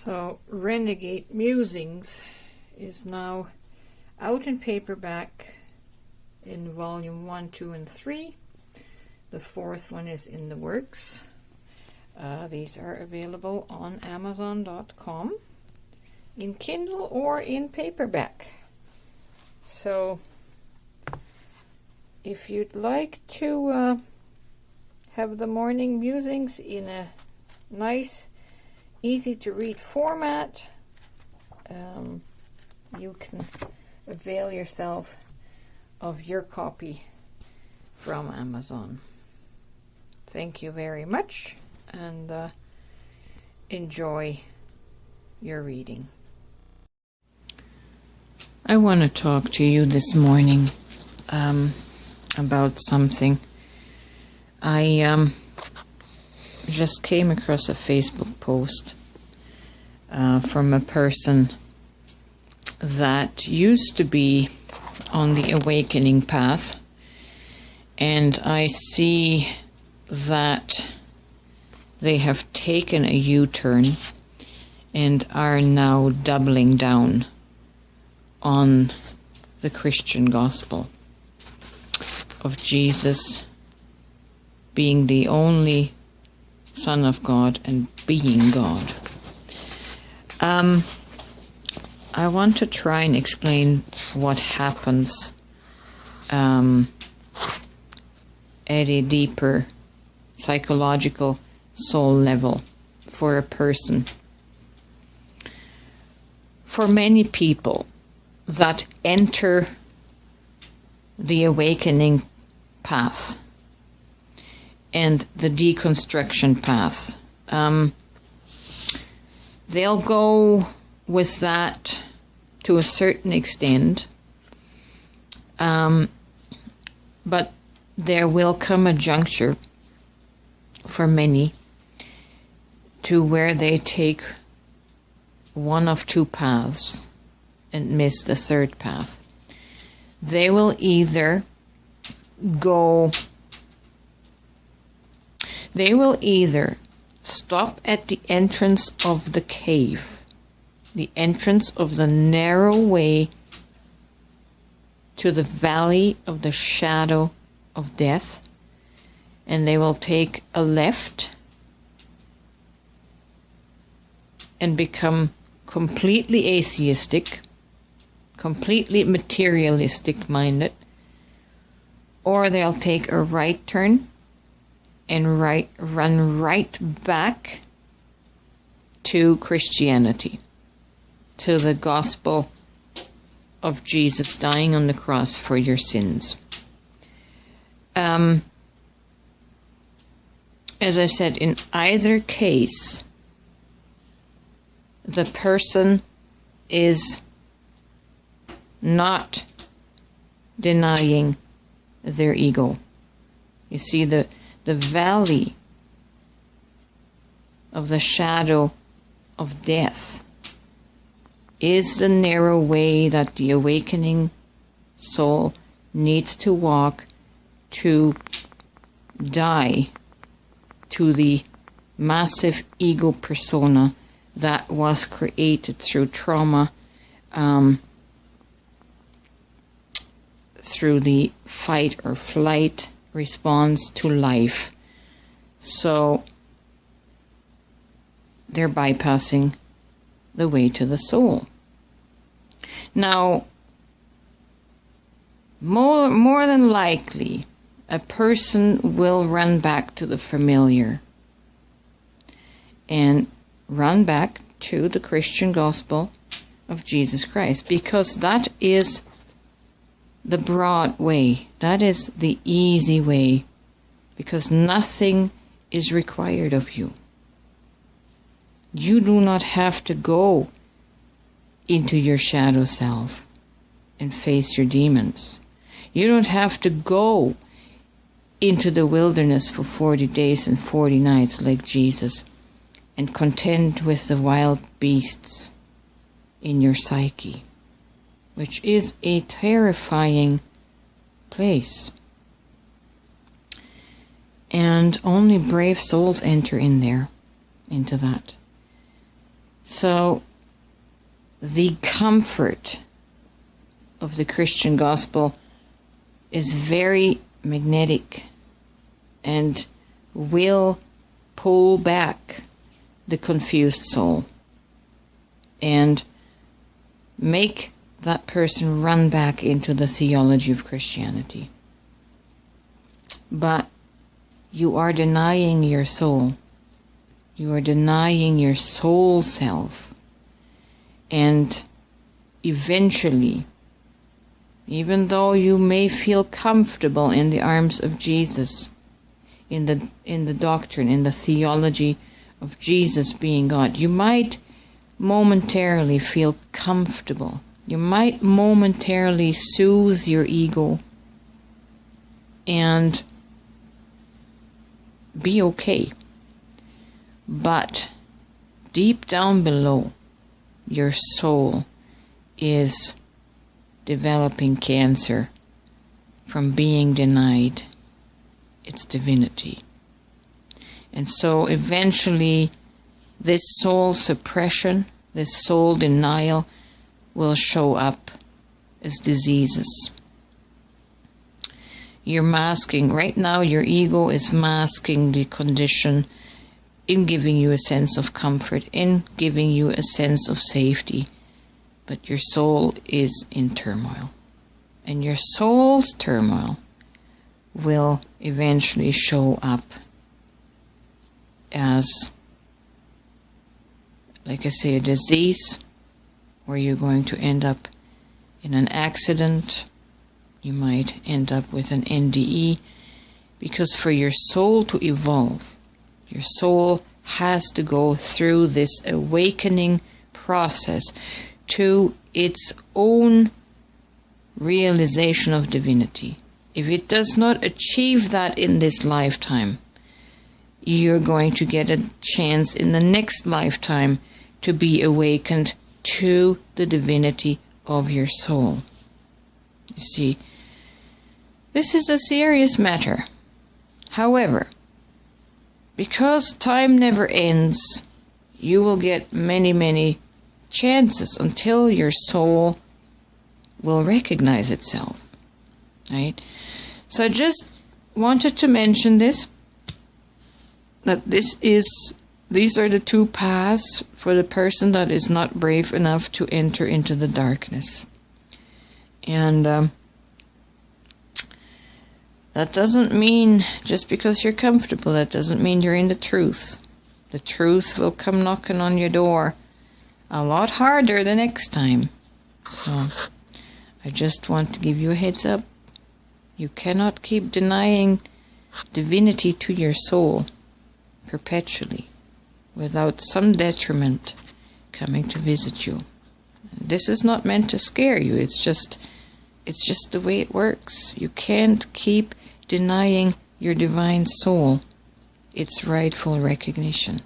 So Renegade Musings is now out in paperback in volume 1, 2, and 3. The fourth one is in the works. These are available on Amazon.com in Kindle or in paperback. So if you'd like to have the morning musings in a nice, easy to read format, you can avail yourself of your copy from Amazon. Thank you very much, and enjoy your reading. I want to talk to you this morning about something. I just came across a Facebook post from a person that used to be on the awakening path, and I see that they have taken a U-turn and are now doubling down on the Christian gospel of Jesus being the only Son of God and being God. I want to try and explain what happens at a deeper psychological soul level for a person. For many people that enter the awakening path and the deconstruction path, they'll go with that to a certain extent, but there will come a juncture for many to where they take one of two paths and miss the third path. They will either stop at the entrance of the cave, the entrance of the narrow way to the valley of the shadow of death, and they will take a left and become completely atheistic, completely materialistic minded, or they'll take a right turn and run right back to Christianity, to the gospel of Jesus dying on the cross for your sins. As I said, in either case, the person is not denying their ego. You see, the valley of the shadow of death is the narrow way that the awakening soul needs to walk to die to the massive ego persona that was created through trauma, through the fight or flight response to life. So they're bypassing the way to the soul. Now, more than likely, a person will run back to the familiar and run back to the Christian gospel of Jesus Christ, because that is the broad way. That is the easy way, because nothing is required of you. You do not have to go into your shadow self and face your demons. You don't have to go into the wilderness for 40 days and 40 nights like Jesus and contend with the wild beasts in your psyche, which is a terrifying place. And only brave souls enter in there, into that. So, the comfort of the Christian gospel is very magnetic and will pull back the confused soul and make that person run back into the theology of Christianity. But you are denying your soul. You are denying your soul self. And eventually, even though you may feel comfortable in the arms of Jesus, in the doctrine, in the theology of Jesus being God, you might momentarily feel comfortable. You might momentarily soothe your ego and be okay. But deep down below, your soul is developing cancer from being denied its divinity. And so eventually this soul suppression, this soul denial will show up as diseases. You're masking, right now your ego is masking the condition in giving you a sense of comfort, in giving you a sense of safety. But your soul is in turmoil. And your soul's turmoil will eventually show up as, like I say, a disease, where you're going to end up in an accident. You might end up with an NDE, because for your soul to evolve, your soul has to go through this awakening process to its own realization of divinity. If it does not achieve that in this lifetime, you're going to get a chance in the next lifetime to be awakened to the divinity of your soul. You see, this is a serious matter. However, because time never ends, you will get many, many chances until your soul will recognize itself. Right? So I just wanted to mention this, that these are the two paths for the person that is not brave enough to enter into the darkness. And that doesn't mean, just because you're comfortable, that doesn't mean you're in the truth. The truth will come knocking on your door a lot harder the next time. So I just want to give you a heads up. You cannot keep denying divinity to your soul perpetually without some detriment coming to visit you. This is not meant to scare you. It's just the way it works. You can't keep denying your divine soul its rightful recognition.